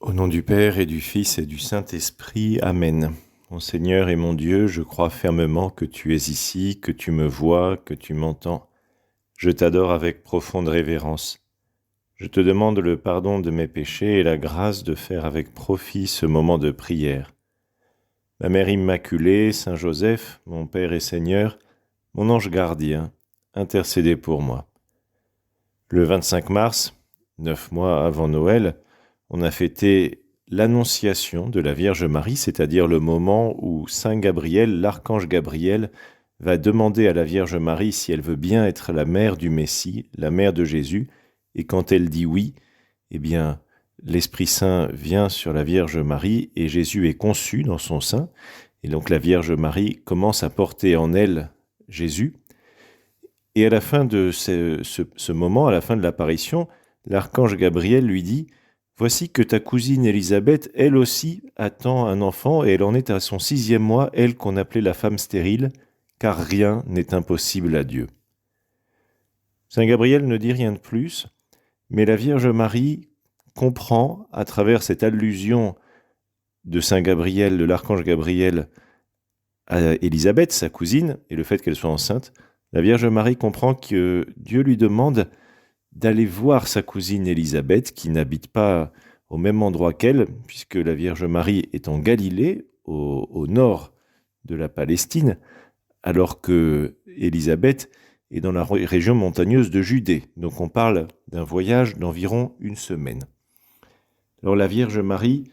Au nom du Père et du Fils et du Saint-Esprit, Amen. Mon Seigneur et mon Dieu, je crois fermement que tu es ici, que tu me vois, que tu m'entends. Je t'adore avec profonde révérence. Je te demande le pardon de mes péchés et la grâce de faire avec profit ce moment de prière. Ma Mère Immaculée, Saint Joseph, mon Père et Seigneur, mon ange gardien, intercédez pour moi. Le 25 mars, 9 mois avant Noël, on a fêté l'Annonciation de la Vierge Marie, c'est-à-dire le moment où Saint Gabriel, l'archange Gabriel, va demander à la Vierge Marie si elle veut bien être la mère du Messie, la mère de Jésus, et quand elle dit oui, eh bien, l'Esprit Saint vient sur la Vierge Marie et Jésus est conçu dans son sein, et donc la Vierge Marie commence à porter en elle Jésus. Et à la fin de ce moment, à la fin de l'apparition, l'archange Gabriel lui dit « Voici que ta cousine Élisabeth, elle aussi, attend un enfant, et elle en est à son 6e mois, elle qu'on appelait la femme stérile, car rien n'est impossible à Dieu. » Saint Gabriel ne dit rien de plus, mais la Vierge Marie comprend, à travers cette allusion de Saint Gabriel, de l'archange Gabriel, à Élisabeth, sa cousine, et le fait qu'elle soit enceinte, la Vierge Marie comprend que Dieu lui demande d'aller voir sa cousine Élisabeth, qui n'habite pas au même endroit qu'elle, puisque la Vierge Marie est en Galilée, au nord de la Palestine, alors que Élisabeth est dans la région montagneuse de Judée. Donc on parle d'un voyage d'environ 1 semaine. Alors la Vierge Marie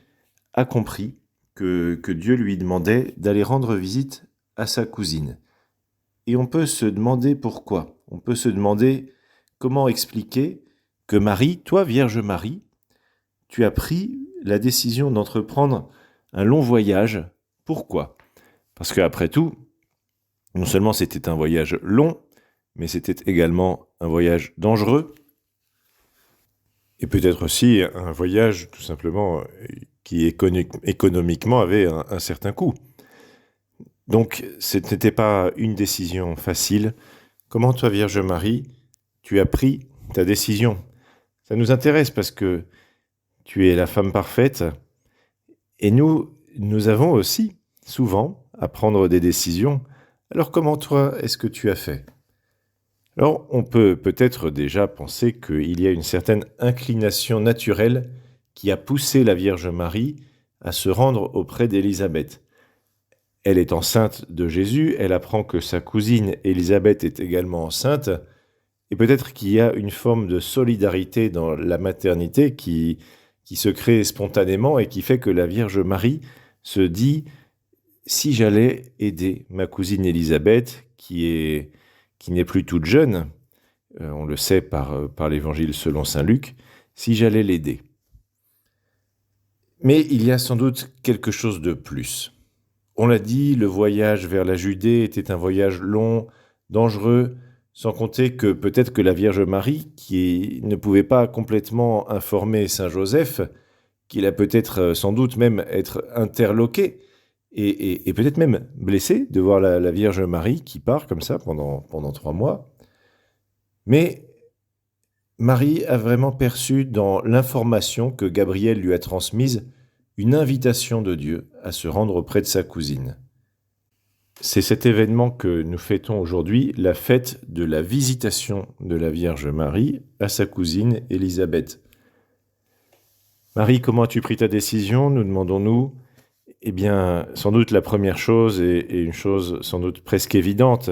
a compris que Dieu lui demandait d'aller rendre visite à sa cousine. Et on peut se demander pourquoi. On peut se demander comment expliquer que Marie, toi Vierge Marie, tu as pris la décision d'entreprendre un long voyage. Pourquoi ? Parce qu'après tout, non seulement c'était un voyage long, mais c'était également un voyage dangereux, et peut-être aussi un voyage tout simplement qui économiquement avait un certain coût. Donc ce n'était pas une décision facile. Comment toi, Vierge Marie, tu as pris ta décision ? Ça nous intéresse parce que tu es la femme parfaite et nous avons aussi souvent à prendre des décisions. Alors comment toi, est-ce que tu as fait ? Alors on peut peut-être déjà penser qu'il y a une certaine inclination naturelle qui a poussé la Vierge Marie à se rendre auprès d'Élisabeth. Elle est enceinte de Jésus, elle apprend que sa cousine Élisabeth est également enceinte, et peut-être qu'il y a une forme de solidarité dans la maternité qui se crée spontanément et qui fait que la Vierge Marie se dit « si j'allais aider ma cousine Élisabeth, qui n'est plus toute jeune, on le sait par l'évangile selon saint Luc, si j'allais l'aider ». Mais il y a sans doute quelque chose de plus. On l'a dit, le voyage vers la Judée était un voyage long, dangereux, sans compter que peut-être que la Vierge Marie, qui ne pouvait pas complètement informer Saint Joseph, qu'il a peut-être sans doute même être interloqué et peut-être même blessé de voir la Vierge Marie qui part comme ça pendant 3 mois. Mais Marie a vraiment perçu dans l'information que Gabriel lui a transmise une invitation de Dieu à se rendre auprès de sa cousine. C'est cet événement que nous fêtons aujourd'hui, la fête de la visitation de la Vierge Marie à sa cousine Élisabeth. Marie, comment as-tu pris ta décision ? Nous demandons-nous. Eh bien, sans doute la première chose, et une chose sans doute presque évidente,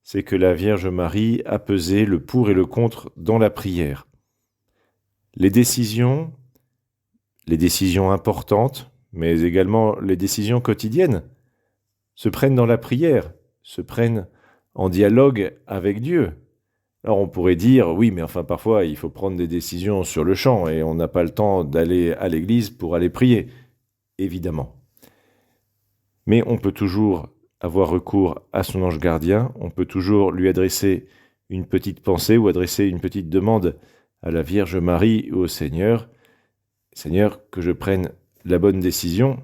c'est que la Vierge Marie a pesé le pour et le contre dans la prière. Les décisions importantes, mais également les décisions quotidiennes, se prennent dans la prière, se prennent en dialogue avec Dieu. Alors on pourrait dire, oui, mais enfin parfois il faut prendre des décisions sur le champ et on n'a pas le temps d'aller à l'église pour aller prier, évidemment. Mais on peut toujours avoir recours à son ange gardien, on peut toujours lui adresser une petite pensée ou adresser une petite demande à la Vierge Marie ou au Seigneur. Seigneur, que je prenne la bonne décision,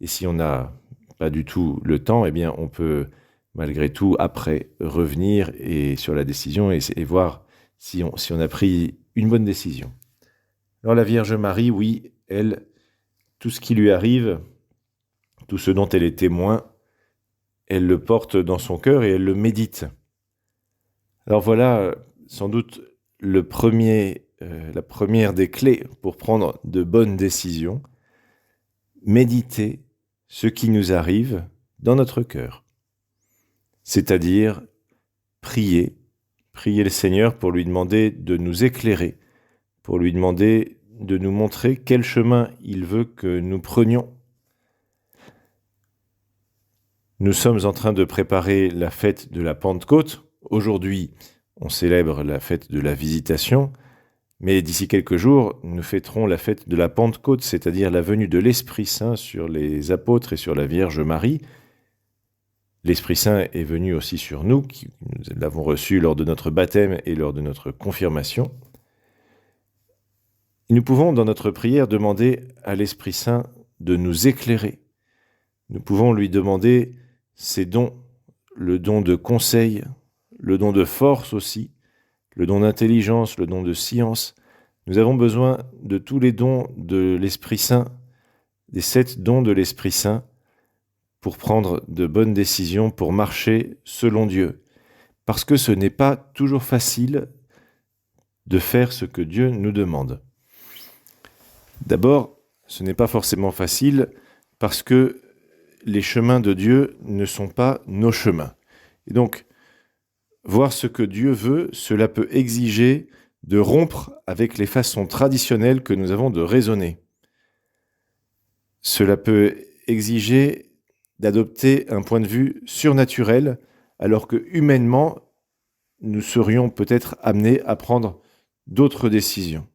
et si on n'a pas du tout le temps, eh bien on peut malgré tout après revenir sur la décision et voir si on a pris une bonne décision. Alors la Vierge Marie, oui, elle tout ce qui lui arrive, tout ce dont elle est témoin, elle le porte dans son cœur et elle le médite. Alors voilà, sans doute, la première des clés pour prendre de bonnes décisions, méditer ce qui nous arrive dans notre cœur. C'est-à-dire prier le Seigneur pour lui demander de nous éclairer, pour lui demander de nous montrer quel chemin il veut que nous prenions. Nous sommes en train de préparer la fête de la Pentecôte. Aujourd'hui, on célèbre la fête de la Visitation, mais d'ici quelques jours, nous fêterons la fête de la Pentecôte, c'est-à-dire la venue de l'Esprit Saint sur les apôtres et sur la Vierge Marie. L'Esprit Saint est venu aussi sur nous, nous l'avons reçu lors de notre baptême et lors de notre confirmation. Nous pouvons, dans notre prière, demander à l'Esprit Saint de nous éclairer. Nous pouvons lui demander ses dons, le don de conseil, le don de force aussi, le don d'intelligence, le don de science. Nous avons besoin de tous les dons de l'Esprit Saint, des 7 dons de l'Esprit Saint, pour prendre de bonnes décisions, pour marcher selon Dieu. Parce que ce n'est pas toujours facile de faire ce que Dieu nous demande. D'abord, ce n'est pas forcément facile parce que les chemins de Dieu ne sont pas nos chemins. Et donc, voir ce que Dieu veut, cela peut exiger de rompre avec les façons traditionnelles que nous avons de raisonner. Cela peut exiger d'adopter un point de vue surnaturel, alors que humainement, nous serions peut-être amenés à prendre d'autres décisions.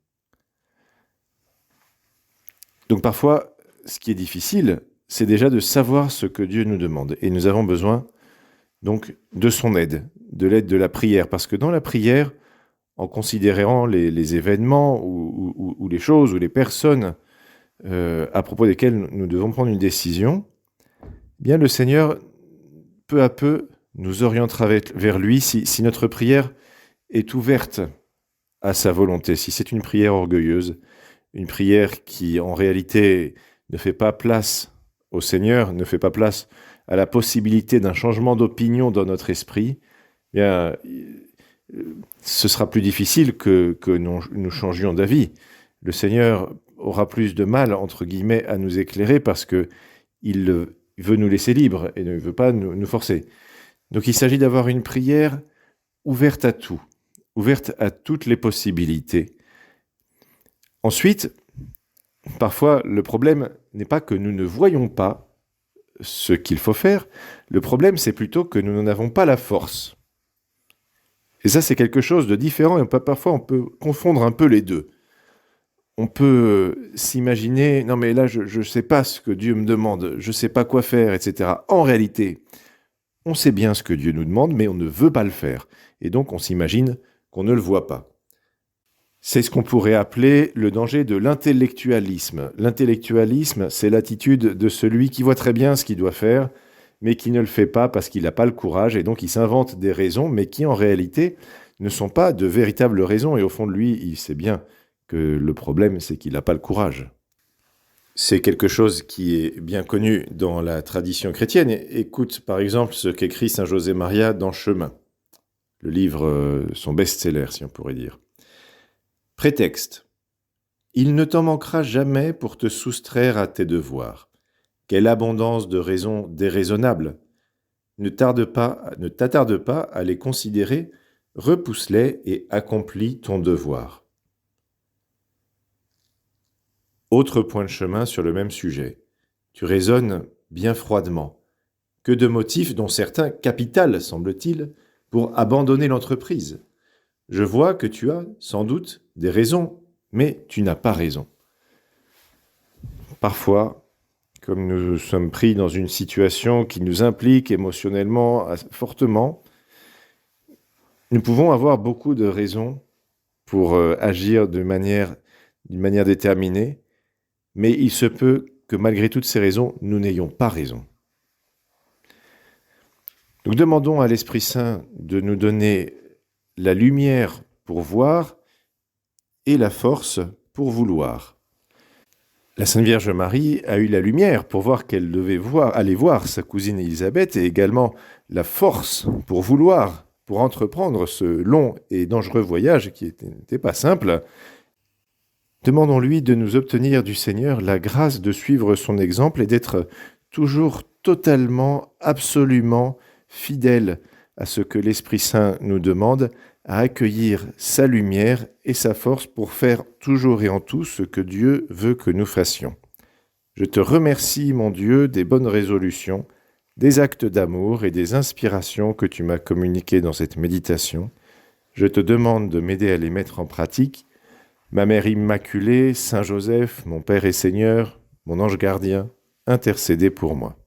Donc parfois, ce qui est difficile, c'est déjà de savoir ce que Dieu nous demande. Et nous avons besoin donc de son aide, de l'aide de la prière. Parce que dans la prière, en considérant les événements ou les choses ou les personnes à propos desquelles nous devons prendre une décision, eh bien le Seigneur, peu à peu, nous orientera vers lui si notre prière est ouverte à sa volonté. Si c'est une prière orgueilleuse, une prière qui en réalité ne fait pas place au Seigneur, ne fait pas place à la possibilité d'un changement d'opinion dans notre esprit, eh bien, ce sera plus difficile que nous changions d'avis. Le Seigneur aura plus de mal, entre guillemets, à nous éclairer parce qu'il veut nous laisser libres et ne veut pas nous forcer. Donc il s'agit d'avoir une prière ouverte à tout, ouverte à toutes les possibilités. Ensuite, parfois, le problème n'est pas que nous ne voyons pas ce qu'il faut faire. Le problème, c'est plutôt que nous n'en avons pas la force. Et ça, c'est quelque chose de différent. Et parfois, on peut confondre un peu les deux. On peut s'imaginer, non mais là, je ne sais pas ce que Dieu me demande, je ne sais pas quoi faire, etc. En réalité, on sait bien ce que Dieu nous demande, mais on ne veut pas le faire. Et donc, on s'imagine qu'on ne le voit pas. C'est ce qu'on pourrait appeler le danger de l'intellectualisme. L'intellectualisme, c'est l'attitude de celui qui voit très bien ce qu'il doit faire, mais qui ne le fait pas parce qu'il n'a pas le courage, et donc il s'invente des raisons, mais qui en réalité ne sont pas de véritables raisons, et au fond de lui, il sait bien que le problème, c'est qu'il n'a pas le courage. C'est quelque chose qui est bien connu dans la tradition chrétienne. Écoute par exemple ce qu'écrit saint José Maria dans Chemin, le livre, son best-seller si on pourrait dire. Prétexte. Il ne t'en manquera jamais pour te soustraire à tes devoirs. Quelle abondance de raisons déraisonnables. Ne t'attarde pas à les considérer, repousse-les et accomplis ton devoir. Autre point de chemin sur le même sujet. Tu raisonnes bien froidement. Que de motifs, dont certains capitales, semble-t-il, pour abandonner l'entreprise. Je vois que tu as, sans doute, des raisons, mais tu n'as pas raison. Parfois, comme nous sommes pris dans une situation qui nous implique émotionnellement fortement, nous pouvons avoir beaucoup de raisons pour agir d'une manière déterminée, mais il se peut que malgré toutes ces raisons, nous n'ayons pas raison. Donc demandons à l'Esprit Saint de nous donner la lumière pour voir et la force pour vouloir. La Sainte Vierge Marie a eu la lumière pour voir qu'elle devait aller voir sa cousine Élisabeth et également la force pour entreprendre ce long et dangereux voyage qui n'était pas simple. Demandons-lui de nous obtenir du Seigneur la grâce de suivre son exemple et d'être toujours totalement, absolument fidèles à ce que l'Esprit Saint nous demande, à accueillir sa lumière et sa force pour faire toujours et en tout ce que Dieu veut que nous fassions. Je te remercie, mon Dieu, des bonnes résolutions, des actes d'amour et des inspirations que tu m'as communiquées dans cette méditation. Je te demande de m'aider à les mettre en pratique. Ma Mère Immaculée, Saint Joseph, mon Père et Seigneur, mon ange gardien, intercédez pour moi.